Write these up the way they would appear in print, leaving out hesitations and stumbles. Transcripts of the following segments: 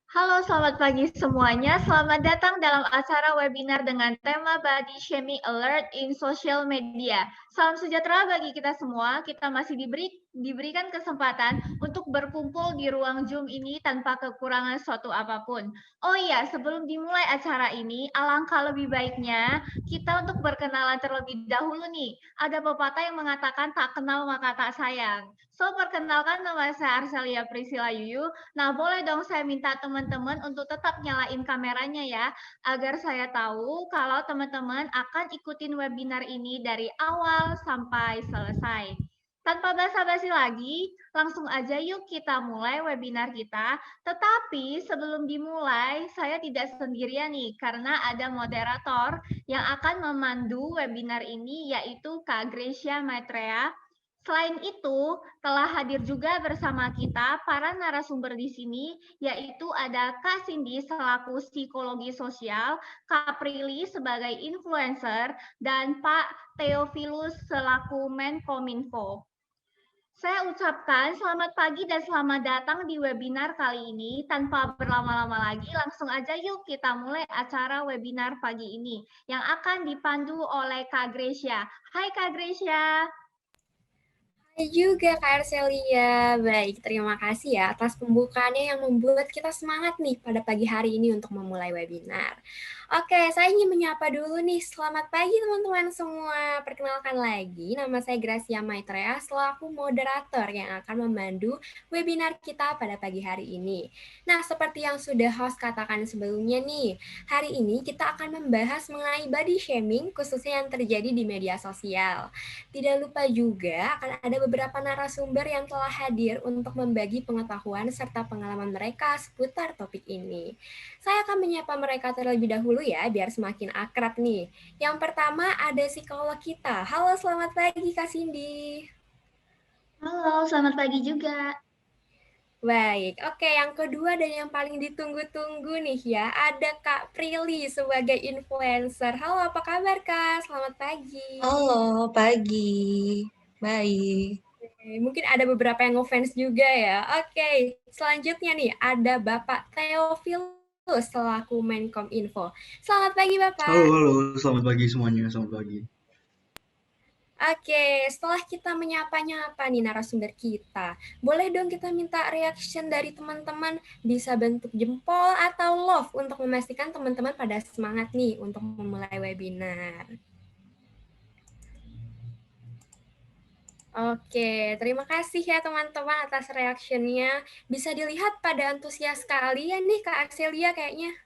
Halo, selamat pagi semuanya. Selamat datang dalam acara webinar dengan tema Body Shaming Alert in Social Media. Salam sejahtera bagi kita semua. Kita masih diberikan kesempatan untuk berkumpul di ruang Zoom ini tanpa kekurangan suatu apapun. Oh iya, sebelum dimulai acara ini, alangkah lebih baiknya kita untuk berkenalan terlebih dahulu nih. Ada pepatah yang mengatakan tak kenal maka tak sayang. So, perkenalkan nama saya Arcelia Priscilla Yuyu. Nah, boleh dong saya minta teman-teman untuk tetap nyalain kameranya ya, agar saya tahu kalau teman-teman akan ikutin webinar ini dari awal sampai selesai. Tanpa basa-basi lagi, langsung aja yuk kita mulai webinar kita. Tetapi sebelum dimulai, saya tidak sendirian nih, karena ada moderator yang akan memandu webinar ini, yaitu Kak Gracia Maitreya. Selain itu, telah hadir juga bersama kita para narasumber di sini, yaitu ada Kak Cindy selaku psikologi sosial, Kak Prilly sebagai influencer, dan Pak Theophilus selaku Menkominfo. Saya ucapkan selamat pagi dan selamat datang di webinar kali ini. Tanpa berlama-lama lagi, langsung aja yuk kita mulai acara webinar pagi ini yang akan dipandu oleh Kak Gracia. Hai Kak Gracia. Hai juga Kak Arcelia. Baik, terima kasih ya atas pembukaannya yang membuat kita semangat nih pada pagi hari ini untuk memulai webinar. Oke, saya ingin menyapa dulu nih. Selamat pagi teman-teman semua. Perkenalkan lagi, nama saya Gracia Maitreya selaku moderator yang akan memandu webinar kita pada pagi hari ini. Nah, seperti yang sudah host katakan sebelumnya nih, hari ini kita akan membahas mengenai body shaming khususnya yang terjadi di media sosial. Tidak lupa juga akan ada beberapa narasumber yang telah hadir untuk membagi pengetahuan serta pengalaman mereka seputar topik ini. Saya akan menyapa mereka terlebih dahulu ya, biar semakin akrab nih. Yang pertama ada psikolog kita. Halo, selamat pagi Kak Cindy. Halo, selamat pagi juga. Baik, oke, yang kedua dan yang paling ditunggu-tunggu nih ya, ada Kak Prilly sebagai influencer. Halo, apa kabar Kak? Selamat pagi. Halo, pagi. Baik. Mungkin ada beberapa yang ngefans juga ya. Oke, selanjutnya nih ada Bapak Theophilus selaku Menkom Info. Selamat pagi Halo, Bapak. halo, selamat pagi semuanya, selamat pagi. Oke, setelah kita menyapa-nyapa nih narasumber kita, boleh dong kita minta reaction dari teman-teman, bisa bentuk jempol atau love untuk memastikan teman-teman pada semangat nih untuk memulai webinar. Oke, terima kasih ya teman-teman atas reaksinya. Bisa dilihat pada antusias kalian nih Kak Axelia kayaknya.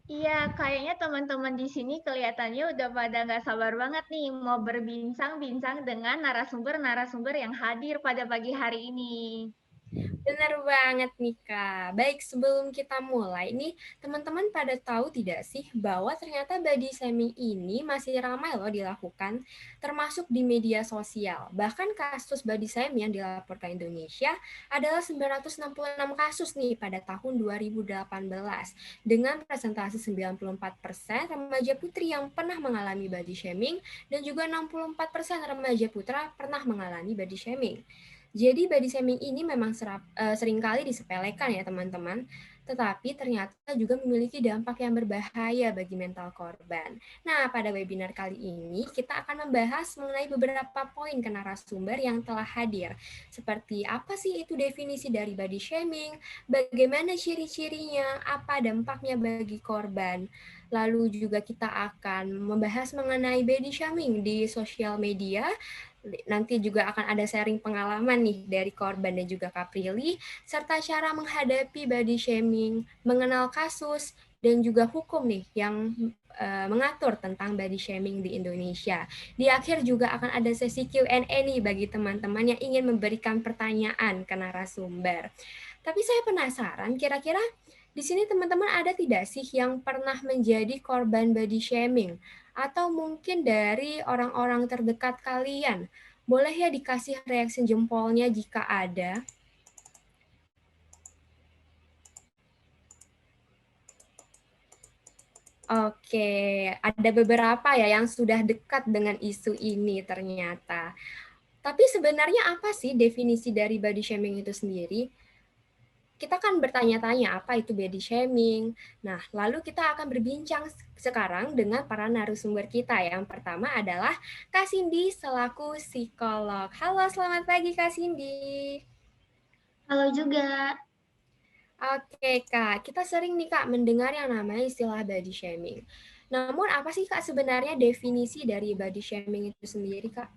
Iya, kayaknya teman-teman di sini kelihatannya udah pada nggak sabar banget nih mau berbincang-bincang dengan narasumber-narasumber yang hadir pada pagi hari ini. Benar banget nih Kak. Baik, sebelum kita mulai nih, teman-teman pada tahu tidak sih bahwa ternyata body shaming ini masih ramai loh dilakukan, termasuk di media sosial. Bahkan kasus body shaming yang dilaporkan Indonesia adalah 966 kasus nih pada tahun 2018, dengan presentasi 94% remaja putri yang pernah mengalami body shaming dan juga 64% remaja putra pernah mengalami body shaming. Jadi body shaming ini memang seringkali disepelekan ya teman-teman, tetapi ternyata juga memiliki dampak yang berbahaya bagi mental korban. Nah, pada webinar kali ini kita akan membahas mengenai beberapa poin ke narasumber yang telah hadir. Seperti apa sih itu definisi dari body shaming, bagaimana ciri-cirinya, apa dampaknya bagi korban. Lalu juga kita akan membahas mengenai body shaming di sosial media. Nanti juga akan ada sharing pengalaman nih dari korban dan juga Kaprilly, serta cara menghadapi body shaming, mengenal kasus, dan juga hukum nih yang mengatur tentang body shaming di Indonesia. Di akhir juga akan ada sesi Q&A nih bagi teman-teman yang ingin memberikan pertanyaan ke narasumber. Tapi saya penasaran, kira-kira di sini teman-teman ada tidak sih yang pernah menjadi korban body shaming? Atau mungkin dari orang-orang terdekat kalian? Boleh ya dikasih reaksi jempolnya jika ada. Oke, ada beberapa ya yang sudah dekat dengan isu ini ternyata. Tapi sebenarnya apa sih definisi dari body shaming itu sendiri? Kita kan bertanya-tanya apa itu body shaming. Nah, lalu kita akan berbincang sekarang dengan para narasumber kita. Yang pertama adalah Kak Cindy selaku psikolog. Halo, selamat pagi Kak Cindy. Halo juga. Oke Kak, kita sering nih Kak mendengar yang namanya istilah body shaming. Namun apa sih Kak sebenarnya definisi dari body shaming itu sendiri Kak?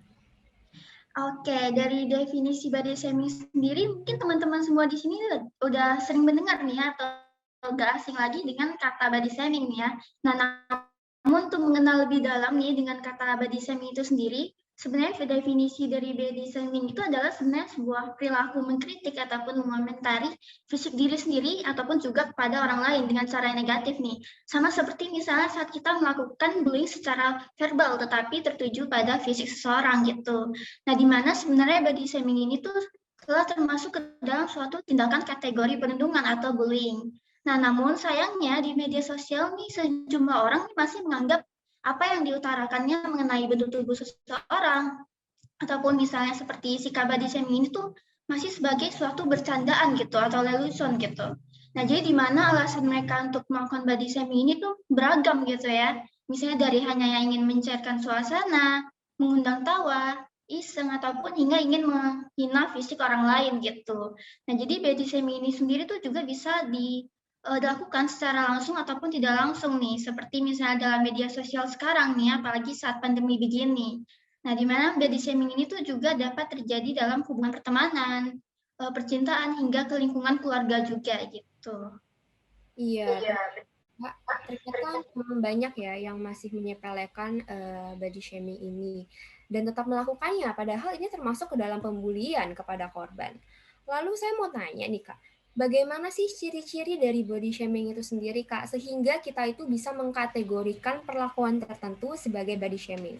Oke, dari definisi body shaming sendiri, mungkin teman-teman semua di sini udah sering mendengar nih ya, atau nggak asing lagi dengan kata body shaming nih ya. Nah, namun untuk mengenal lebih dalam nih dengan kata body shaming itu sendiri, sebenarnya definisi dari body shaming itu adalah sebenarnya sebuah perilaku mengkritik ataupun mengomentari fisik diri sendiri ataupun juga kepada orang lain dengan cara yang negatif nih. Sama seperti misalnya saat kita melakukan bullying secara verbal tetapi tertuju pada fisik seseorang gitu. Nah, di mana sebenarnya body shaming ini tuh telah termasuk ke dalam suatu tindakan kategori perundungan atau bullying. Nah, namun sayangnya di media sosial nih sejumlah orang masih menganggap apa yang diutarakannya mengenai bentuk tubuh seseorang ataupun misalnya seperti sikap body shaming ini tuh masih sebagai suatu bercandaan gitu atau lelucon gitu. Nah, jadi di mana alasan mereka untuk melakukan body shaming ini tuh beragam gitu ya. Misalnya dari hanya yang ingin mencairkan suasana, mengundang tawa, iseng, ataupun hingga ingin menghina fisik orang lain gitu. Nah, jadi body shaming ini sendiri tuh juga bisa dilakukan secara langsung ataupun tidak langsung nih, seperti misalnya dalam media sosial sekarang nih, apalagi saat pandemi begini. Nah, di mana body shaming ini tuh juga dapat terjadi dalam hubungan pertemanan, percintaan, hingga ke lingkungan keluarga juga gitu. Iya, Kak, ternyata memang banyak ya yang masih menyepelekan body shaming ini dan tetap melakukannya, padahal ini termasuk ke dalam pembulian kepada korban. Lalu saya mau tanya nih Kak, bagaimana sih ciri-ciri dari body shaming itu sendiri Kak, sehingga kita itu bisa mengkategorikan perlakuan tertentu sebagai body shaming?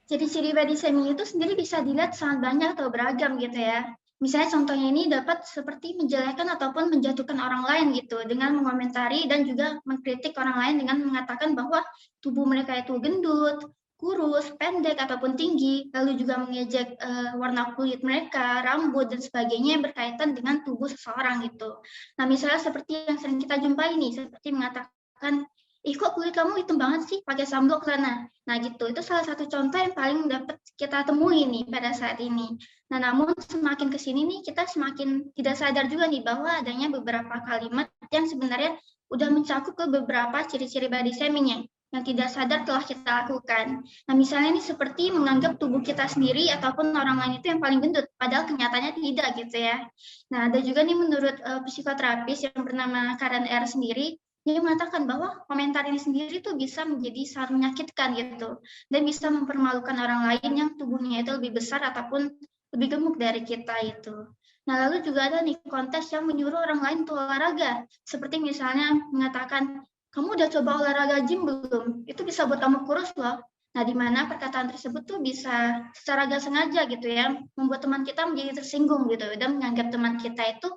Ciri-ciri body shaming itu sendiri bisa dilihat sangat banyak atau beragam gitu ya. Misalnya contohnya ini dapat seperti menjelekkan ataupun menjatuhkan orang lain gitu dengan mengomentari dan juga mengkritik orang lain dengan mengatakan bahwa tubuh mereka itu gendut, kurus, pendek ataupun tinggi, lalu juga mengejek warna kulit mereka, rambut dan sebagainya yang berkaitan dengan tubuh seseorang gitu. Nah, misalnya seperti yang sering kita jumpai nih, seperti mengatakan, ih kok kulit kamu hitam banget sih pakai sunblock sana. Nah gitu, itu salah satu contoh yang paling dapat kita temui nih pada saat ini. Nah namun semakin ke sini nih kita semakin tidak sadar juga nih bahwa adanya beberapa kalimat yang sebenarnya udah mencakup ke beberapa ciri-ciri body shaming yang tidak sadar telah kita lakukan. Nah misalnya nih seperti menganggap tubuh kita sendiri ataupun orang lain itu yang paling gendut, padahal kenyataannya tidak gitu ya. Nah ada juga nih menurut psikoterapis yang bernama Karen R sendiri, dia mengatakan bahwa komentar ini sendiri tuh bisa menjadi sangat menyakitkan gitu dan bisa mempermalukan orang lain yang tubuhnya itu lebih besar ataupun lebih gemuk dari kita itu. Nah, lalu juga ada nih kontes yang menyuruh orang lain untuk olahraga, seperti misalnya mengatakan, kamu udah coba olahraga gym belum? Itu bisa buat kamu kurus loh. Nah, di mana perkataan tersebut tuh bisa secara gak sengaja gitu ya, membuat teman kita menjadi tersinggung gitu dan menganggap teman kita itu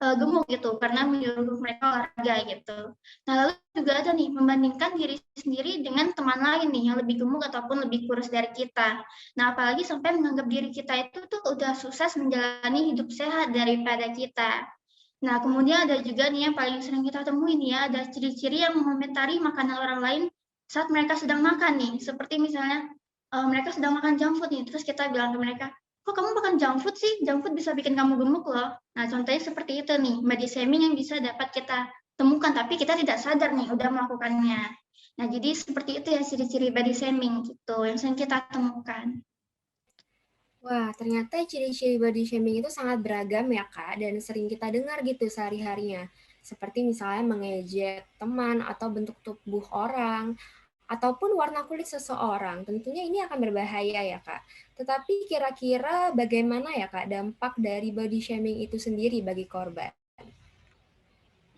gemuk gitu karena menyuruh mereka olahraga gitu. Nah, lalu juga ada nih membandingkan diri sendiri dengan teman lain nih yang lebih gemuk ataupun lebih kurus dari kita. Nah, apalagi sampai menganggap diri kita itu tuh udah sukses menjalani hidup sehat daripada kita. Nah, kemudian ada juga nih yang paling sering kita temui nih ya, ada ciri-ciri yang mengomentari makanan orang lain saat mereka sedang makan nih. Seperti misalnya mereka sedang makan junk food nih, terus kita bilang ke mereka, kok kamu makan junk food sih? Junk food bisa bikin kamu gemuk loh. Nah, contohnya seperti itu nih, body shaming yang bisa dapat kita temukan, tapi kita tidak sadar nih udah melakukannya. Nah, jadi seperti itu ya ciri-ciri body shaming gitu, yang sering kita temukan. Wah, ternyata ciri-ciri body shaming itu sangat beragam ya, Kak, dan sering kita dengar gitu sehari-harinya. Seperti misalnya mengejek teman atau bentuk tubuh orang, ataupun warna kulit seseorang. Tentunya ini akan berbahaya ya, Kak. Tetapi kira-kira bagaimana ya, Kak, dampak dari body shaming itu sendiri bagi korban?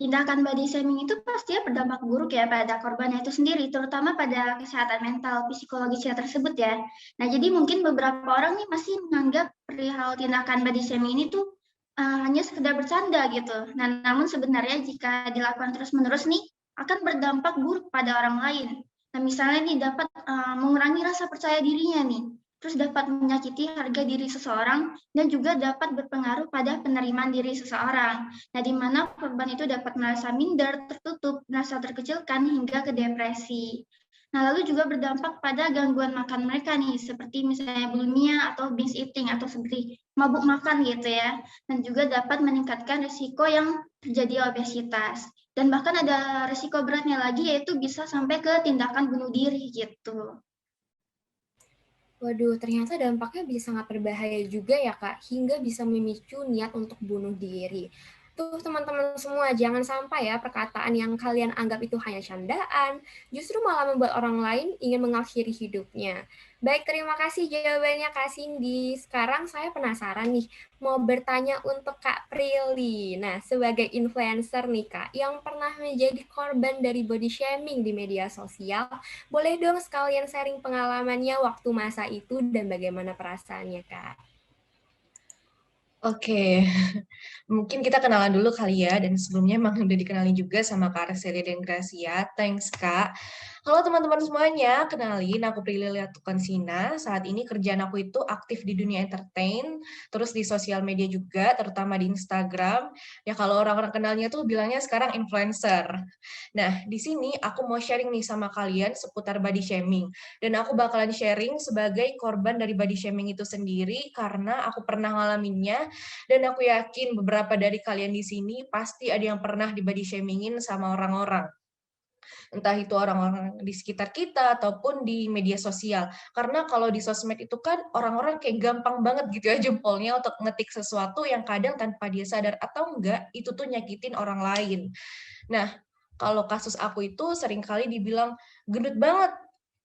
Tindakan body shaming itu pastinya berdampak buruk ya pada korbannya itu sendiri, terutama pada kesehatan mental psikologisnya tersebut ya. Nah, jadi mungkin beberapa orang nih masih menganggap perihal tindakan body shaming ini tuh hanya sekedar bercanda gitu. Nah, namun sebenarnya jika dilakukan terus-menerus nih akan berdampak buruk pada orang lain. Nah, misalnya nih dapat mengurangi rasa percaya dirinya nih, terus dapat menyakiti harga diri seseorang, dan juga dapat berpengaruh pada penerimaan diri seseorang. Nah, di mana korban itu dapat merasa minder, tertutup, merasa terkecilkan, hingga ke depresi. Nah, lalu juga berdampak pada gangguan makan mereka nih, seperti misalnya bulimia atau binge eating, atau seperti mabuk makan gitu ya. Dan juga dapat meningkatkan risiko yang terjadi obesitas. Dan bahkan ada risiko beratnya lagi, yaitu bisa sampai ke tindakan bunuh diri gitu. Waduh, ternyata dampaknya bisa sangat berbahaya juga ya, Kak, hingga bisa memicu niat untuk bunuh diri. Tuh teman-teman semua, jangan sampai ya perkataan yang kalian anggap itu hanya candaan, justru malah membuat orang lain ingin mengakhiri hidupnya. Baik, terima kasih jawabannya Kak Cindy. Sekarang saya penasaran nih, mau bertanya untuk Kak Prilly. Nah, sebagai influencer nih Kak, yang pernah menjadi korban dari body shaming di media sosial, boleh dong sekalian sharing pengalamannya waktu masa itu dan bagaimana perasaannya Kak? Oke, mungkin kita kenalan dulu kali ya, dan sebelumnya emang udah dikenalin juga sama Kak Arselia dan Gracia. Thanks, Kak. Halo teman-teman semuanya, kenalin aku Prilly Liatukansina. Saat ini kerjaan aku itu aktif di dunia entertain, terus di sosial media juga, terutama di Instagram. Ya kalau orang-orang kenalnya tuh bilangnya sekarang influencer. Nah, di sini aku mau sharing nih sama kalian seputar body shaming. Dan aku bakalan sharing sebagai korban dari body shaming itu sendiri, karena aku pernah ngalaminnya, dan aku yakin beberapa dari kalian di sini pasti ada yang pernah di body shamingin sama orang-orang. Entah itu orang-orang di sekitar kita ataupun di media sosial. Karena kalau di sosmed itu kan orang-orang kayak gampang banget gitu ya jempolnya untuk ngetik sesuatu yang kadang tanpa dia sadar atau enggak, itu tuh nyakitin orang lain. Nah, kalau kasus aku itu seringkali dibilang, "Gendut banget,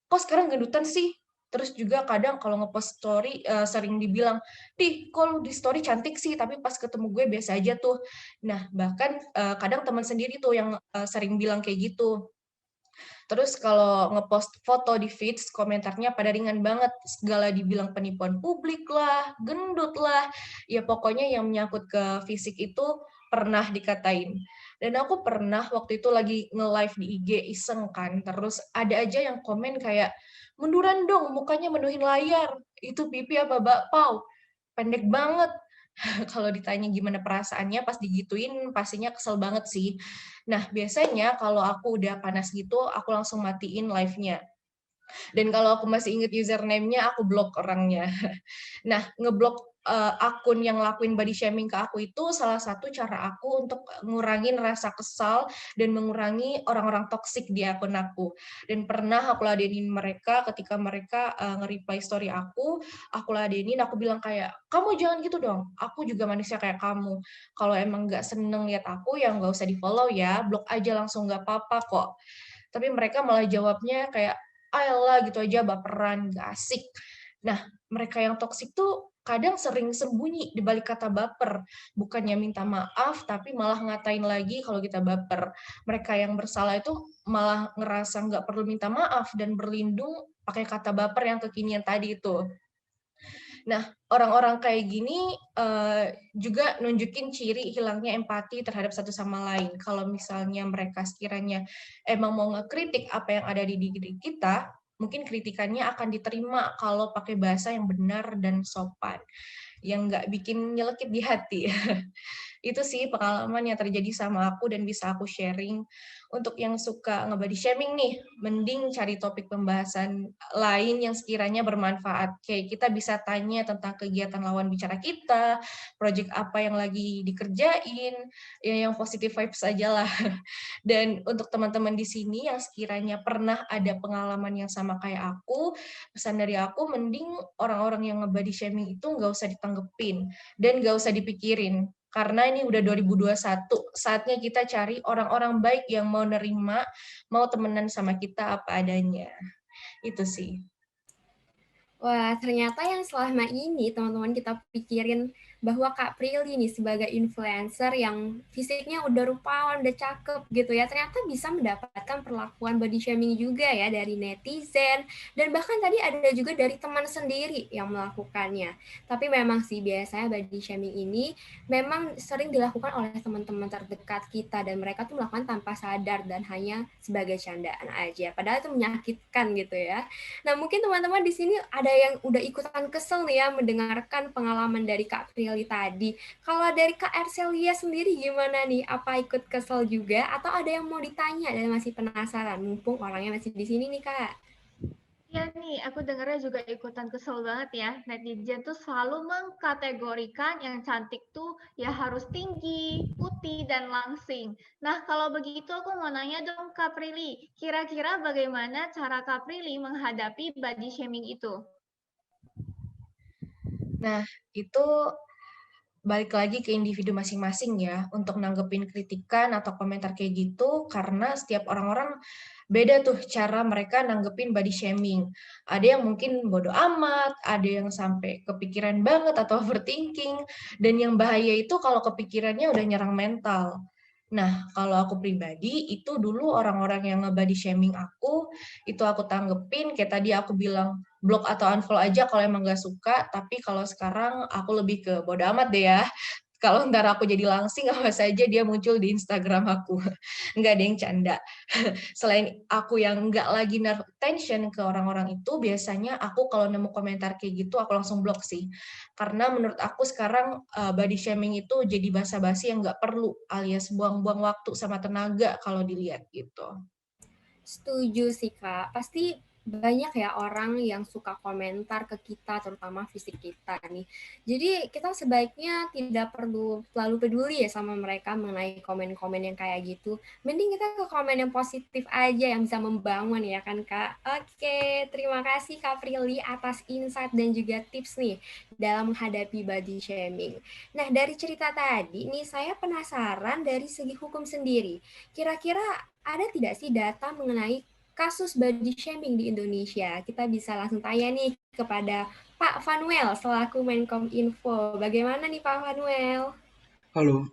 kok sekarang gendutan sih?" Terus juga kadang kalau ngepost story sering dibilang, "Di, kok lu di story cantik sih, tapi pas ketemu gue biasa aja tuh." Nah, bahkan kadang teman sendiri tuh yang sering bilang kayak gitu. Terus kalau ngepost foto di feeds, komentarnya pada ringan banget. Segala dibilang penipuan publik lah, gendut lah, ya pokoknya yang menyangkut ke fisik itu pernah dikatain. Dan aku pernah waktu itu lagi nge-live di IG iseng kan, terus ada aja yang komen kayak, "Munduran dong, mukanya menuhin layar, itu pipi apa bakpao? Pendek banget." Kalau ditanya gimana perasaannya pas digituin, pastinya kesel banget sih. Nah, biasanya kalau aku udah panas gitu, aku langsung matiin live-nya. Dan kalau aku masih inget username-nya, aku blok orangnya. Nah, ngeblok akun yang ngelakuin body shaming ke aku itu salah satu cara aku untuk ngurangin rasa kesal dan mengurangi orang-orang toksik di akun aku. Dan pernah aku ladenin mereka ketika mereka nge-reply story aku ladenin, aku bilang kayak, "Kamu jangan gitu dong, aku juga manusia kayak kamu. Kalau emang nggak seneng lihat aku, ya nggak usah di-follow ya, blok aja langsung nggak apa-apa kok." Tapi mereka malah jawabnya kayak, "Ayolah gitu aja baperan, gak asik." Nah, mereka yang toksik tuh kadang sering sembunyi di balik kata baper. Bukannya minta maaf, tapi malah ngatain lagi kalau kita baper. Mereka yang bersalah itu malah ngerasa nggak perlu minta maaf dan berlindung pakai kata baper yang kekinian tadi itu. Nah, orang-orang kayak gini juga nunjukin ciri hilangnya empati terhadap satu sama lain. Kalau misalnya mereka sekiranya emang mau ngekritik apa yang ada di diri kita, mungkin kritikannya akan diterima kalau pakai bahasa yang benar dan sopan, yang nggak bikin nyelekit di hati. Itu sih pengalaman yang terjadi sama aku dan bisa aku sharing. Untuk yang suka nge-body shaming nih, mending cari topik pembahasan lain yang sekiranya bermanfaat. Kayak kita bisa tanya tentang kegiatan lawan bicara kita, project apa yang lagi dikerjain, ya yang positive vibes aja lah. Dan untuk teman-teman di sini yang sekiranya pernah ada pengalaman yang sama kayak aku, pesan dari aku mending orang-orang yang nge-body shaming itu nggak usah ditanggepin dan nggak usah dipikirin. Karena ini udah 2021, saatnya kita cari orang-orang baik yang mau nerima, mau temenan sama kita apa adanya. Itu sih. Wah, ternyata yang selama ini teman-teman kita pikirin bahwa Kak Prilly nih sebagai influencer yang fisiknya udah rupawan, udah cakep gitu ya, ternyata bisa mendapatkan perlakuan body shaming juga ya dari netizen, dan bahkan tadi ada juga dari teman sendiri yang melakukannya. Tapi memang sih biasanya body shaming ini memang sering dilakukan oleh teman-teman terdekat kita, dan mereka tuh melakukan tanpa sadar dan hanya sebagai candaan aja. Padahal itu menyakitkan gitu ya. Nah, mungkin teman-teman di sini ada yang udah ikutan kesel nih ya mendengarkan pengalaman dari Kak Prilly tadi. Kalau dari Kak Arcelia sendiri gimana nih? Apa ikut kesel juga atau ada yang mau ditanya dan masih penasaran? Mumpung orangnya masih di sini nih, Kak. Ya nih, aku dengarnya juga ikutan kesel banget ya. Netizen tuh selalu mengkategorikan yang cantik tuh ya harus tinggi, putih, dan langsing. Nah, kalau begitu aku mau nanya dong Kak Prilly, kira-kira bagaimana cara Kak Prilly menghadapi body shaming itu? Nah, itu balik lagi ke individu masing-masing ya untuk nanggepin kritikan atau komentar kayak gitu karena setiap orang-orang beda tuh cara mereka nanggepin body shaming. Ada yang mungkin bodo amat, ada yang sampai kepikiran banget atau overthinking, dan yang bahaya itu kalau kepikirannya udah nyerang mental. Nah, kalau aku pribadi, itu dulu orang-orang yang nge-body shaming aku, itu aku tanggepin, kayak tadi aku bilang, block atau unfollow aja kalau emang gak suka, tapi kalau sekarang aku lebih ke bodo amat deh ya. Kalau ntar aku jadi langsing, awas aja dia muncul di Instagram aku. Nggak ada yang canda. Selain aku yang nggak lagi naruh attention ke orang-orang itu, biasanya aku kalau nemu komentar kayak gitu, aku langsung blok sih. Karena menurut aku sekarang body shaming itu jadi basa-basi yang nggak perlu, alias buang-buang waktu sama tenaga kalau dilihat gitu. Setuju sih, Kak. Pasti banyak ya orang yang suka komentar ke kita, terutama fisik kita nih. Jadi kita sebaiknya tidak perlu terlalu peduli ya sama mereka mengenai komen-komen yang kayak gitu. Mending kita ke komen yang positif aja yang bisa membangun ya kan, Kak. Oke, terima kasih Kak Prilly atas insight dan juga tips nih dalam menghadapi body shaming. Nah, dari cerita tadi nih saya penasaran dari segi hukum sendiri. Kira-kira ada tidak sih data mengenai kasus body shaming di Indonesia? Kita bisa langsung tanya nih kepada Pak Vanuel selaku Menkom Info. Bagaimana nih Pak Vanuel? Halo,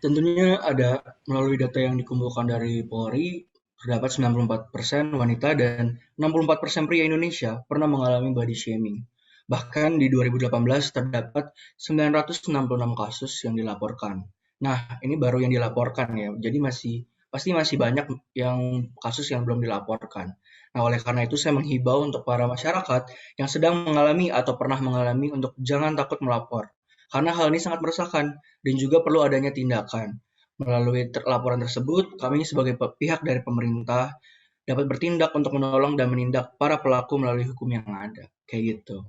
tentunya ada melalui data yang dikumpulkan dari Polri, terdapat 94% wanita dan 64% pria Indonesia pernah mengalami body shaming. Bahkan di 2018 terdapat 966 kasus yang dilaporkan. Nah, ini baru yang dilaporkan ya, jadi pasti masih banyak yang kasus yang belum dilaporkan. Nah, oleh karena itu saya menghimbau untuk para masyarakat yang sedang mengalami atau pernah mengalami untuk jangan takut melapor. Karena hal ini sangat meresahkan dan juga perlu adanya tindakan. Melalui laporan tersebut, kami sebagai pihak dari pemerintah dapat bertindak untuk menolong dan menindak para pelaku melalui hukum yang ada. Kayak gitu.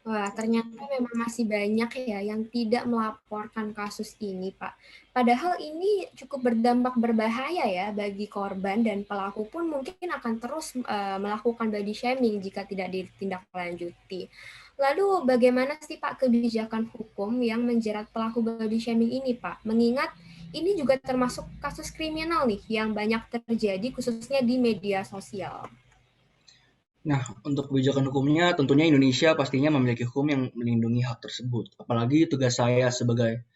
Wah, ternyata memang masih banyak ya yang tidak melaporkan kasus ini, Pak. Padahal ini cukup berdampak berbahaya ya bagi korban dan pelaku pun mungkin akan terus melakukan body shaming jika tidak ditindaklanjuti. Lalu bagaimana sih Pak kebijakan hukum yang menjerat pelaku body shaming ini, Pak? Mengingat ini juga termasuk kasus kriminal nih yang banyak terjadi khususnya di media sosial. Nah, untuk kebijakan hukumnya, tentunya Indonesia pastinya memiliki hukum yang melindungi hak tersebut. Apalagi tugas saya sebagai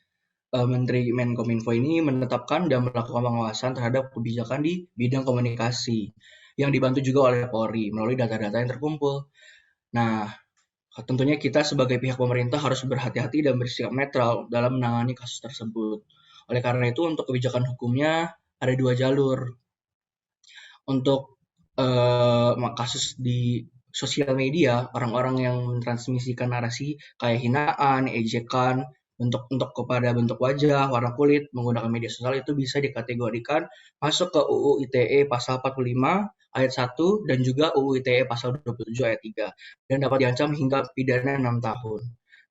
Menteri Menkominfo ini menetapkan dan melakukan pengawasan terhadap kebijakan di bidang komunikasi yang dibantu juga oleh Polri melalui data-data yang terkumpul. Nah, tentunya kita sebagai pihak pemerintah harus berhati-hati dan bersikap netral dalam menangani kasus tersebut. Oleh karena itu, untuk kebijakan hukumnya ada 2 jalur. Untuk kasus di sosial media, orang-orang yang mentransmisikan narasi kayak hinaan, ejekan, untuk kepada bentuk wajah, warna kulit, menggunakan media sosial itu bisa dikategorikan masuk ke UU ITE pasal 45 ayat 1 dan juga UU ITE pasal 27 ayat 3 dan dapat diancam hingga pidana 6 tahun.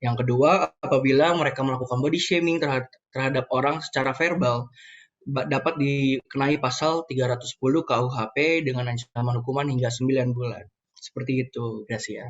Yang kedua, apabila mereka melakukan body shaming terhadap orang secara verbal, dapat dikenai pasal 310 KUHP dengan ancaman hukuman hingga 9 bulan. Seperti itu, Gracia.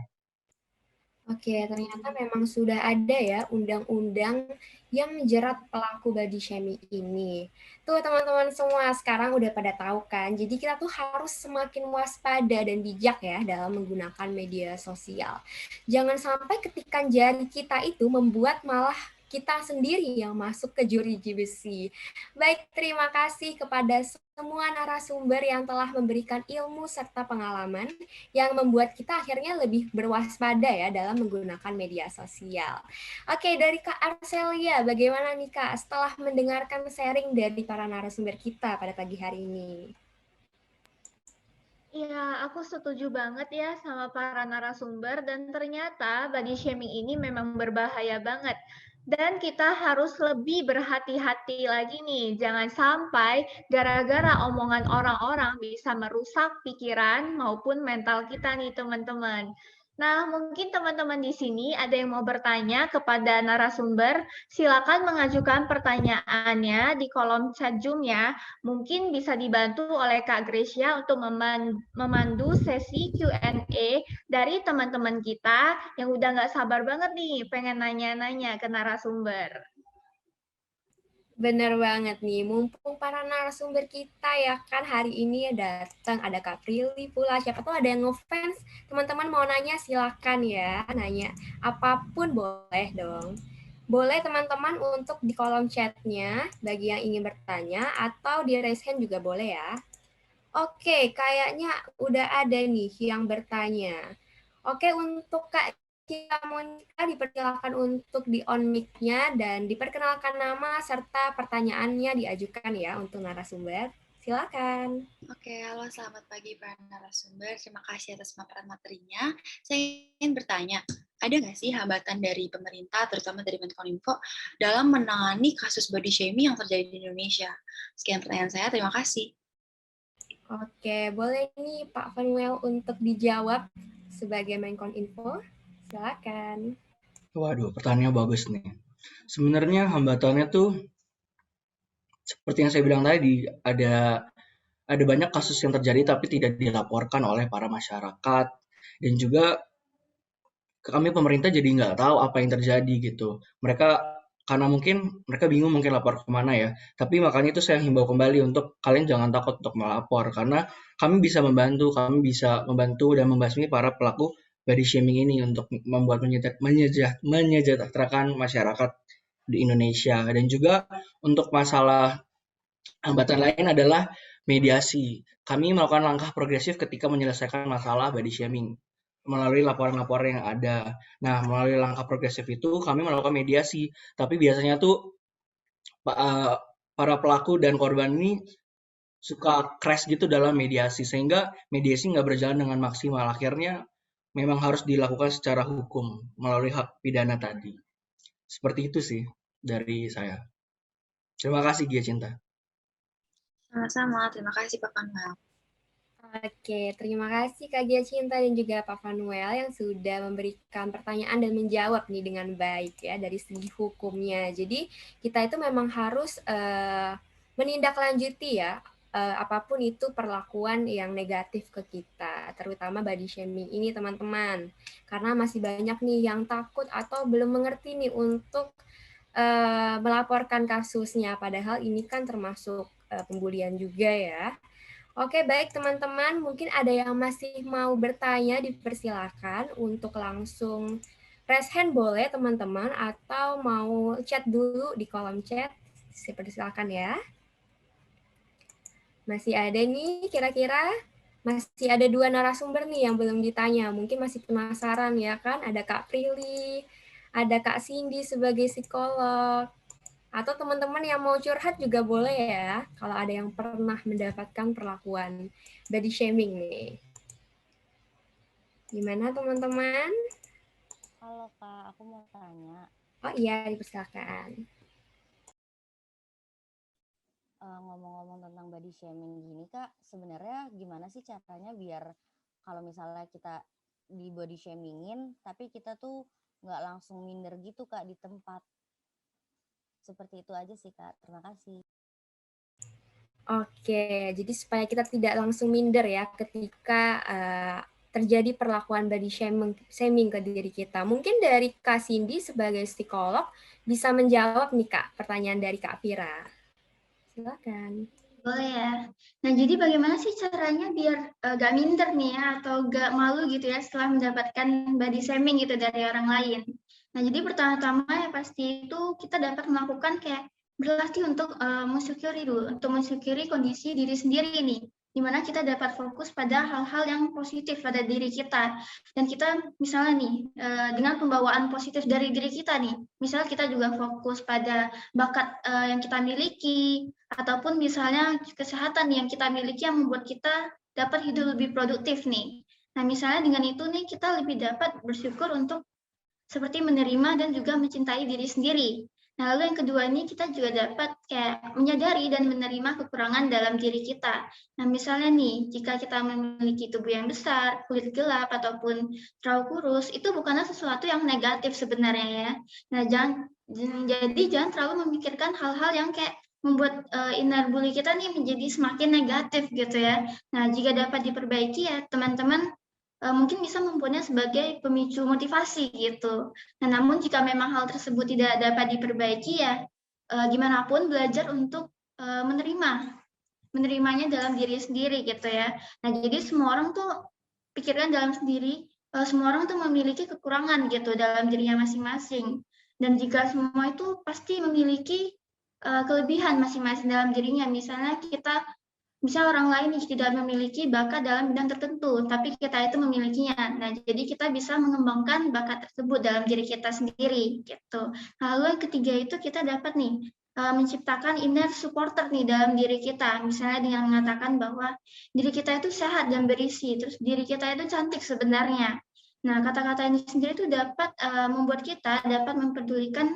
Oke, ternyata memang sudah ada ya undang-undang yang menjerat pelaku body shaming ini. Tuh teman-teman semua sekarang udah pada tahu kan, jadi kita tuh harus semakin waspada dan bijak ya dalam menggunakan media sosial. Jangan sampai ketikan jari kita itu membuat malah kita sendiri yang masuk ke jeruji besi. Baik, terima kasih kepada semua narasumber yang telah memberikan ilmu serta pengalaman yang membuat kita akhirnya lebih berwaspada ya dalam menggunakan media sosial. Oke, dari Kak Arcelia, bagaimana nih Kak setelah mendengarkan sharing dari para narasumber kita pada pagi hari ini? Iya, aku setuju banget ya sama para narasumber dan ternyata body shaming ini memang berbahaya banget. Dan kita harus lebih berhati-hati lagi nih, jangan sampai gara-gara omongan orang-orang bisa merusak pikiran maupun mental kita nih teman-teman. Nah, mungkin teman-teman di sini ada yang mau bertanya kepada narasumber, silakan mengajukan pertanyaannya di kolom chat Zoom ya. Mungkin bisa dibantu oleh Kak Gracia untuk memandu sesi Q&A dari teman-teman kita yang udah nggak sabar banget nih pengen nanya-nanya ke narasumber. Bener banget nih, mumpung para narasumber kita ya kan hari ini datang, ada Kak Prilly pula, siapa tahu ada yang ngefans, teman-teman mau nanya silakan ya, nanya apapun boleh dong. Boleh teman-teman untuk di kolom chatnya bagi yang ingin bertanya atau di raise hand juga boleh ya. Oke, kayaknya udah ada nih yang bertanya. Oke, untuk Kak Cia Monica dipersilakan untuk di-on mic-nya dan diperkenalkan nama serta pertanyaannya diajukan ya untuk narasumber. Silakan. Oke, halo selamat pagi para narasumber. Terima kasih atas paparan materinya. Saya ingin bertanya, ada nggak sih hambatan dari pemerintah, terutama dari Menkominfo, dalam menangani kasus body shaming yang terjadi di Indonesia? Sekian pertanyaan saya, terima kasih. Oke, boleh nih Pak Fanuel untuk dijawab sebagai Menkominfo. Silakan. Waduh, pertanyaannya bagus nih. Sebenarnya hambatannya tuh seperti yang saya bilang tadi, ada banyak kasus yang terjadi tapi tidak dilaporkan oleh para masyarakat, dan juga kami pemerintah jadi nggak tahu apa yang terjadi gitu. Karena mungkin mereka bingung mungkin lapor kemana ya. Tapi makanya itu saya himbau kembali untuk kalian jangan takut untuk melapor karena kami bisa membantu dan membasmi para pelaku body shaming ini untuk membuat menyejahterakan masyarakat di Indonesia. Dan juga untuk masalah hambatan lain adalah mediasi. Kami melakukan langkah progresif ketika menyelesaikan masalah body shaming melalui laporan-laporan yang ada. Nah, melalui langkah progresif itu kami melakukan mediasi. Tapi biasanya tuh para pelaku dan korban ini suka crash gitu dalam mediasi, sehingga mediasi nggak berjalan dengan maksimal. Akhirnya memang harus dilakukan secara hukum melalui hak pidana tadi. Seperti itu sih dari saya. Terima kasih, Gia Cinta. Sama-sama, terima kasih Pak Fanuel. Oke, terima kasih Kak Gia Cinta dan juga Pak Fanuel yang sudah memberikan pertanyaan dan menjawab nih dengan baik ya dari segi hukumnya. Jadi kita itu memang harus menindaklanjuti ya apapun itu perlakuan yang negatif ke kita, terutama body shaming ini teman-teman. Karena masih banyak nih yang takut atau belum mengerti nih untuk melaporkan kasusnya, padahal ini kan termasuk pembulian juga ya. Oke, baik teman-teman, mungkin ada yang masih mau bertanya, dipersilakan untuk langsung raise hand boleh teman-teman, atau mau chat dulu di kolom chat, dipersilakan ya. Masih ada nih, kira-kira masih ada 2 narasumber nih yang belum ditanya, mungkin masih penasaran ya kan, ada Kak Prilly, ada Kak Cindy sebagai psikolog, atau teman-teman yang mau curhat juga boleh ya, kalau ada yang pernah mendapatkan perlakuan body shaming nih. Gimana teman-teman? Halo Kak, aku mau tanya. Oh iya, dipersilakan. Ngomong-ngomong tentang body shaming gini Kak, sebenarnya gimana sih caranya biar kalau misalnya kita di body shamingin, tapi kita tuh nggak langsung minder gitu Kak di tempat. Seperti itu aja sih Kak, terima kasih. Oke, jadi supaya kita tidak langsung minder ya ketika terjadi perlakuan body shaming ke diri kita. Mungkin dari Kak Cindy sebagai psikolog bisa menjawab nih Kak pertanyaan dari Kak Vira. Silakan. Boleh ya. Nah, jadi bagaimana sih caranya biar gak minder nih ya, atau gak malu gitu ya setelah mendapatkan body shaming gitu dari orang lain. Nah, jadi pertama-tama ya pasti itu kita dapat melakukan kayak berlatih untuk mensyukuri dulu, untuk mensyukuri kondisi diri sendiri nih, di mana kita dapat fokus pada hal-hal yang positif pada diri kita. Dan kita misalnya nih, dengan pembawaan positif dari diri kita nih, misalnya kita juga fokus pada bakat yang kita miliki, ataupun misalnya kesehatan yang kita miliki yang membuat kita dapat hidup lebih produktif nih. Nah, misalnya dengan itu nih kita lebih dapat bersyukur untuk seperti menerima dan juga mencintai diri sendiri. Nah, lalu yang kedua ini kita juga dapat kayak menyadari dan menerima kekurangan dalam diri kita. Nah, misalnya nih, jika kita memiliki tubuh yang besar, kulit gelap, ataupun terlalu kurus, itu bukanlah sesuatu yang negatif sebenarnya ya. Nah, jangan terlalu memikirkan hal-hal yang kayak membuat inner bully kita nih menjadi semakin negatif gitu ya. Nah, jika dapat diperbaiki ya teman-teman mungkin bisa mempunyai sebagai pemicu motivasi gitu. Nah, namun jika memang hal tersebut tidak dapat diperbaiki ya gimana pun belajar untuk menerimanya dalam diri sendiri gitu ya. Nah, jadi semua orang tuh pikirkan dalam sendiri, semua orang tuh memiliki kekurangan gitu dalam dirinya masing-masing. Dan jika semua itu pasti memiliki kelebihan masing-masing dalam dirinya. Misalnya misal orang lain yang tidak memiliki bakat dalam bidang tertentu, tapi kita itu memilikinya. Nah, jadi kita bisa mengembangkan bakat tersebut dalam diri kita sendiri, gitu. Lalu yang ketiga itu kita dapat nih menciptakan inner supporter nih dalam diri kita. Misalnya dengan mengatakan bahwa diri kita itu sehat dan berisi, terus diri kita itu cantik sebenarnya. Nah, kata-kata ini sendiri itu dapat membuat kita dapat mempedulikan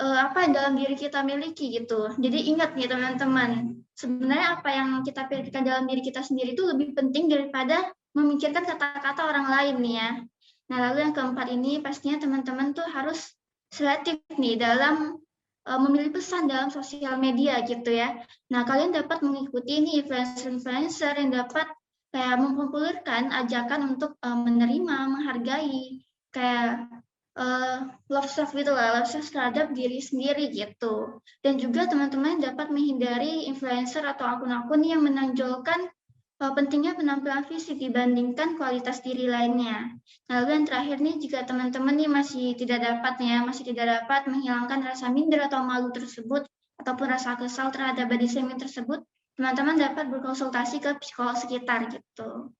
apa yang dalam diri kita miliki gitu. Jadi ingat nih teman-teman, sebenarnya apa yang kita pikirkan dalam diri kita sendiri itu lebih penting daripada memikirkan kata-kata orang lain nih ya. Nah, lalu yang keempat ini pastinya teman-teman tuh harus selektif nih dalam memilih pesan dalam sosial media gitu ya. Nah, kalian dapat mengikuti nih influencer-influencer yang dapat kayak mempopulerkan ajakan untuk menerima, menghargai, kayak love self gitu lah, love self terhadap diri sendiri gitu. Dan juga teman-teman dapat menghindari influencer atau akun-akun yang menonjolkan pentingnya penampilan fisik dibandingkan kualitas diri lainnya. Lalu yang terakhir nih, jika teman-teman nih masih tidak dapat menghilangkan rasa minder atau malu tersebut, ataupun rasa kesal terhadap body shaming tersebut, teman-teman dapat berkonsultasi ke psikolog sekitar gitu.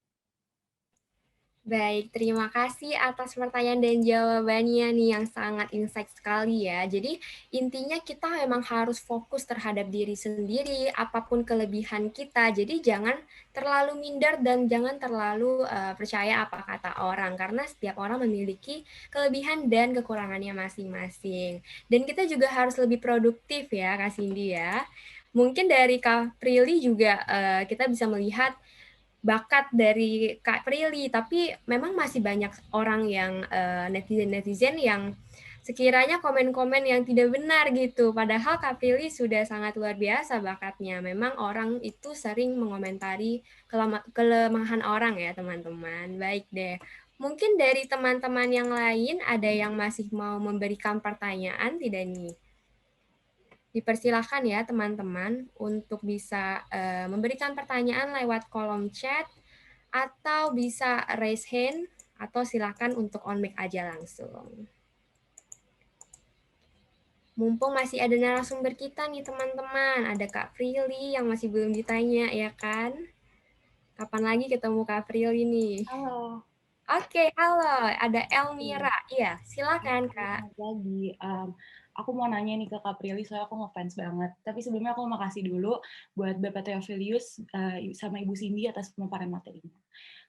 Baik, terima kasih atas pertanyaan dan jawabannya nih yang sangat insight sekali ya. Jadi intinya kita memang harus fokus terhadap diri sendiri, apapun kelebihan kita. Jadi jangan terlalu minder dan jangan terlalu percaya apa kata orang, karena setiap orang memiliki kelebihan dan kekurangannya masing-masing. Dan kita juga harus lebih produktif ya, Kak Cindy ya. Mungkin dari Kak Prilly juga kita bisa melihat bakat dari Kak Prilly, tapi memang masih banyak orang yang netizen-netizen yang sekiranya komen-komen yang tidak benar gitu. Padahal Kak Prilly sudah sangat luar biasa bakatnya. Memang orang itu sering mengomentari kelemahan orang ya teman-teman. Baik deh. Mungkin dari teman-teman yang lain ada yang masih mau memberikan pertanyaan tidak nih? Dipersilahkan ya teman-teman untuk bisa memberikan pertanyaan lewat kolom chat atau bisa raise hand atau silakan untuk on mic aja langsung. Mumpung masih ada narasumber kita nih teman-teman, ada Kak Prilly yang masih belum ditanya ya kan? Kapan lagi ketemu Kak Prilly nih? Halo. Oke, halo. Ada Elmira. Iya, silakan Kak. Lagi, aku mau nanya nih ke Kak Prilly, soalnya aku ngefans banget. Tapi sebelumnya aku mau makasih dulu buat Bapak Theophilius sama Ibu Cindy atas pemaparan materinya.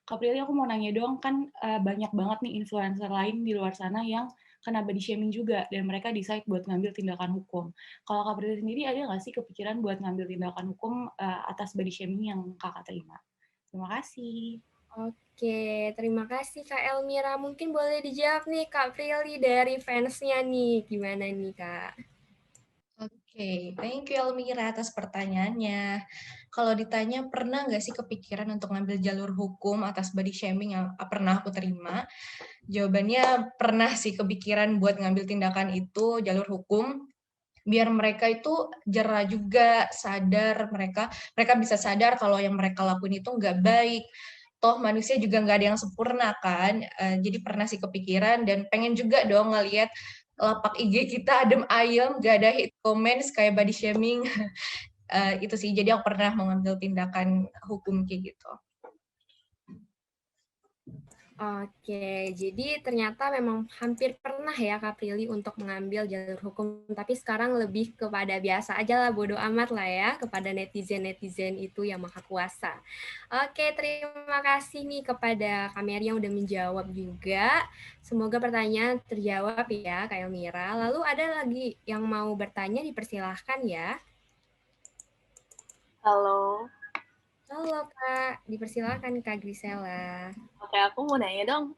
Kak Prilly, aku mau nanya dong, kan banyak banget nih influencer lain di luar sana yang kena body shaming juga, dan mereka decide buat ngambil tindakan hukum. Kalau Kak Prilly sendiri ada nggak sih kepikiran buat ngambil tindakan hukum atas body shaming yang Kakak terima? Terima kasih. Oke, terima kasih Kak Elmira. Mungkin boleh dijawab nih Kak Prilly dari fansnya nih. Gimana nih Kak? Oke, thank you Elmira atas pertanyaannya. Kalau ditanya pernah nggak sih kepikiran untuk ngambil jalur hukum atas body shaming yang pernah aku terima? Jawabannya pernah sih kepikiran buat ngambil tindakan itu, jalur hukum, biar mereka itu jera juga, sadar mereka bisa sadar kalau yang mereka lakuin itu nggak baik. Toh manusia juga nggak ada yang sempurna kan, jadi pernah sih kepikiran dan pengen juga dong ngelihat lapak IG kita adem ayem, gak ada hate comments kayak body shaming. Itu sih, jadi aku pernah mengambil tindakan hukum kayak gitu. Oke, jadi ternyata memang hampir pernah ya Kak Prilly untuk mengambil jalur hukum, tapi sekarang lebih kepada biasa aja lah, bodo amat lah ya, kepada netizen-netizen itu yang maha kuasa. Oke, terima kasih nih kepada Kak Mary yang udah menjawab juga. Semoga pertanyaan terjawab ya Kak Elmira. Lalu ada lagi yang mau bertanya, dipersilahkan ya. Halo. Halo Kak, dipersilakan Kak Grisela. Oke, aku mau nanya dong,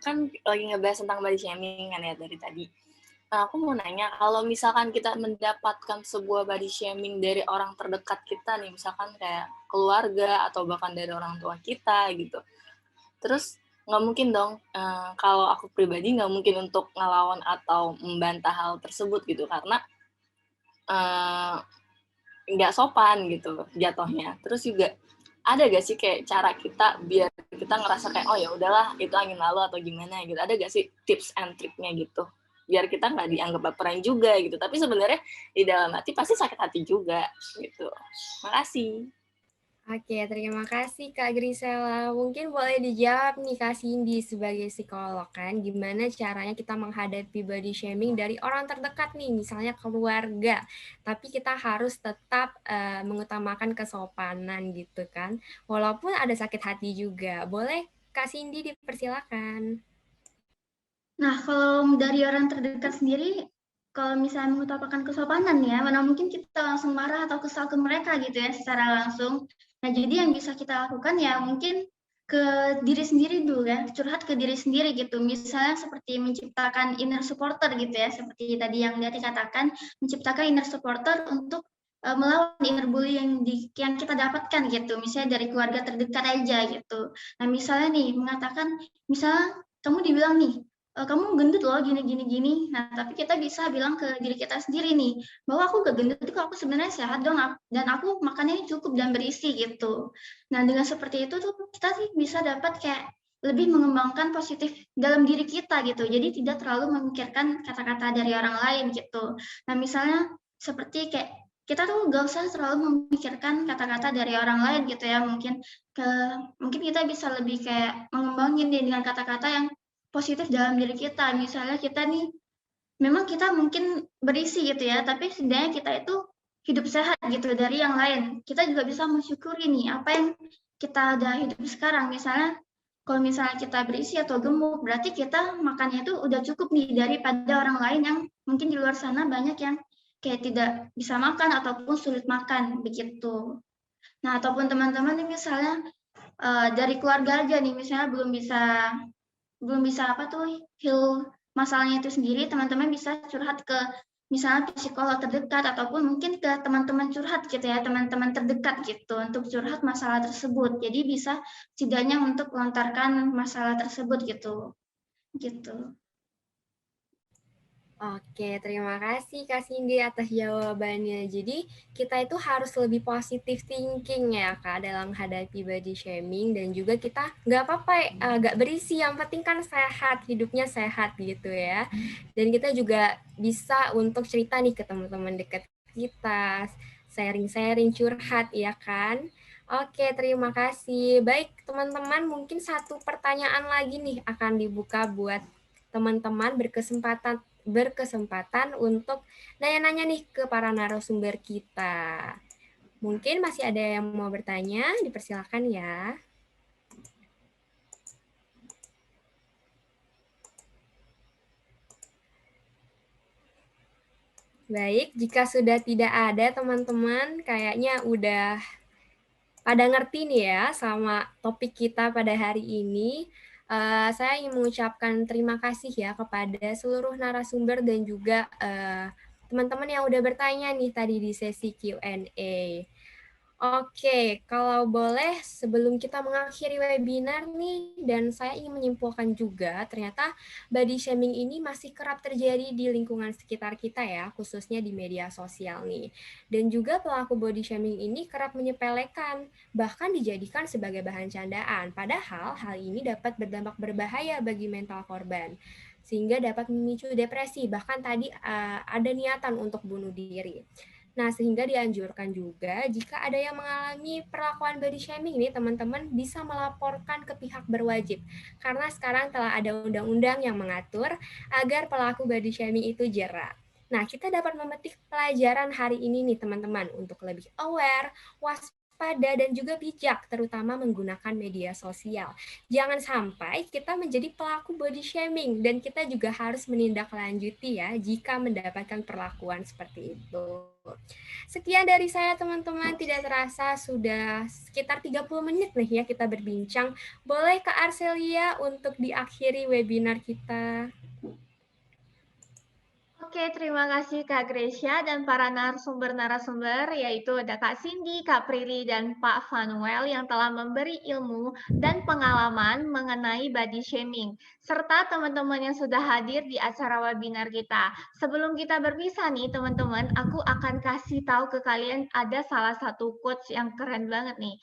kan lagi ngebahas tentang body shaming kan ya dari tadi. Nah, aku mau nanya, kalau misalkan kita mendapatkan sebuah body shaming dari orang terdekat kita nih, misalkan kayak keluarga atau bahkan dari orang tua kita gitu. Terus nggak mungkin dong, kalau aku pribadi nggak mungkin untuk ngelawan atau membantah hal tersebut gitu, karena nggak sopan gitu jatuhnya. Terus juga ada gak sih kayak cara kita biar kita ngerasa kayak oh ya udahlah itu angin lalu atau gimana gitu, ada gak sih tips and triknya gitu biar kita nggak dianggap baperan juga gitu, tapi sebenarnya di dalam hati pasti sakit hati juga gitu. Makasih. Oke, terima kasih Kak Grisela. Mungkin boleh dijawab nih Kak Cindy sebagai psikolog kan, gimana caranya kita menghadapi body shaming dari orang terdekat nih, misalnya keluarga. Tapi kita harus tetap mengutamakan kesopanan gitu kan, walaupun ada sakit hati juga. Boleh Kak Cindy dipersilakan. Nah, kalau dari orang terdekat sendiri, kalau misalnya mengutamakan kesopanan ya, mana mungkin kita langsung marah atau kesal ke mereka gitu ya secara langsung. Nah, jadi yang bisa kita lakukan ya mungkin ke diri sendiri dulu ya, curhat ke diri sendiri gitu. Misalnya seperti menciptakan inner supporter gitu ya, seperti tadi yang Dati katakan, menciptakan inner supporter untuk melawan inner bully yang kita dapatkan gitu. Misalnya dari keluarga terdekat aja gitu. Nah, misalnya nih mengatakan, misalnya kamu dibilang nih, kamu gendut loh gini. Nah, tapi kita bisa bilang ke diri kita sendiri nih, bahwa aku gak gendut kok, aku sebenarnya sehat dong, dan aku makannya cukup dan berisi gitu. Nah, dengan seperti itu tuh kita sih bisa dapat kayak lebih mengembangkan positif dalam diri kita gitu. Jadi tidak terlalu memikirkan kata-kata dari orang lain gitu. Nah, misalnya seperti kayak kita tuh gak usah terlalu memikirkan kata-kata dari orang lain gitu ya. Mungkin kita bisa lebih kayak mengembangin dengan kata-kata yang positif dalam diri kita. Misalnya kita nih, memang kita mungkin berisi gitu ya, tapi setidaknya kita itu hidup sehat gitu dari yang lain. Kita juga bisa mensyukuri nih apa yang kita udah hidup sekarang. Misalnya kalau misalnya kita berisi atau gemuk, berarti kita makannya itu udah cukup nih daripada orang lain yang mungkin di luar sana banyak yang kayak tidak bisa makan ataupun sulit makan begitu. Nah, ataupun teman-teman nih misalnya dari keluarga aja nih, misalnya belum bisa heal masalahnya itu sendiri, teman-teman bisa curhat ke misalnya psikolog terdekat ataupun mungkin ke teman-teman curhat gitu ya, teman-teman terdekat gitu untuk curhat masalah tersebut. Jadi bisa setidaknya untuk melontarkan masalah tersebut gitu. Oke, terima kasih Kak Cindy atas jawabannya. Jadi kita itu harus lebih positif thinking ya Kak dalam menghadapi body shaming, dan juga kita nggak apa-apa nggak berisi, yang penting kan sehat, hidupnya sehat gitu ya. Dan kita juga bisa untuk cerita nih ke teman-teman dekat kita, sharing-sharing, curhat ya kan. Oke, terima kasih. Baik teman-teman, mungkin satu pertanyaan lagi nih akan dibuka buat teman-teman berkesempatan untuk nanya-nanya nih ke para narasumber kita. Mungkin masih ada yang mau bertanya, dipersilakan ya. Baik, jika sudah tidak ada teman-teman, kayaknya udah pada ngerti nih ya sama topik kita pada hari ini. Saya ingin mengucapkan terima kasih ya kepada seluruh narasumber dan juga teman-teman yang udah bertanya nih tadi di sesi Q&A. Oke, kalau boleh sebelum kita mengakhiri webinar nih, dan saya ingin menyimpulkan juga, ternyata body shaming ini masih kerap terjadi di lingkungan sekitar kita ya, khususnya di media sosial nih. Dan juga pelaku body shaming ini kerap menyepelekan, bahkan dijadikan sebagai bahan candaan, padahal hal ini dapat berdampak berbahaya bagi mental korban, sehingga dapat memicu depresi, bahkan tadi ada niatan untuk bunuh diri. Nah, sehingga dianjurkan juga jika ada yang mengalami perlakuan body shaming nih, teman-teman bisa melaporkan ke pihak berwajib. Karena sekarang telah ada undang-undang yang mengatur agar pelaku body shaming itu jera. Nah, kita dapat memetik pelajaran hari ini nih, teman-teman, untuk lebih aware, waspada, dan juga bijak, terutama menggunakan media sosial. Jangan sampai kita menjadi pelaku body shaming, dan kita juga harus menindaklanjuti ya jika mendapatkan perlakuan seperti itu. Sekian dari saya, teman-teman. Tidak terasa sudah sekitar 30 menit nih ya kita berbincang. Boleh Kak Arselia untuk diakhiri webinar kita? Oke, terima kasih Kak Gracia dan para narasumber-narasumber, yaitu ada Kak Cindy, Kak Prilly, dan Pak Vanuel yang telah memberi ilmu dan pengalaman mengenai body shaming, serta teman-teman yang sudah hadir di acara webinar kita. Sebelum kita berpisah nih, teman-teman, aku akan kasih tahu ke kalian ada salah satu quotes yang keren banget nih.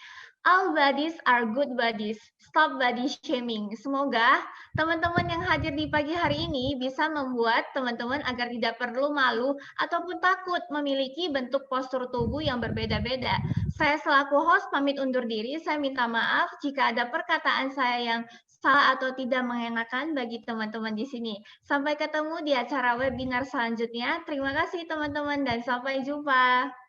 All bodies are good bodies. Stop body shaming. Semoga teman-teman yang hadir di pagi hari ini bisa membuat teman-teman agar tidak perlu malu ataupun takut memiliki bentuk postur tubuh yang berbeda-beda. Saya selaku host pamit undur diri. Saya minta maaf jika ada perkataan saya yang salah atau tidak mengenakan bagi teman-teman di sini. Sampai ketemu di acara webinar selanjutnya. Terima kasih teman-teman dan sampai jumpa.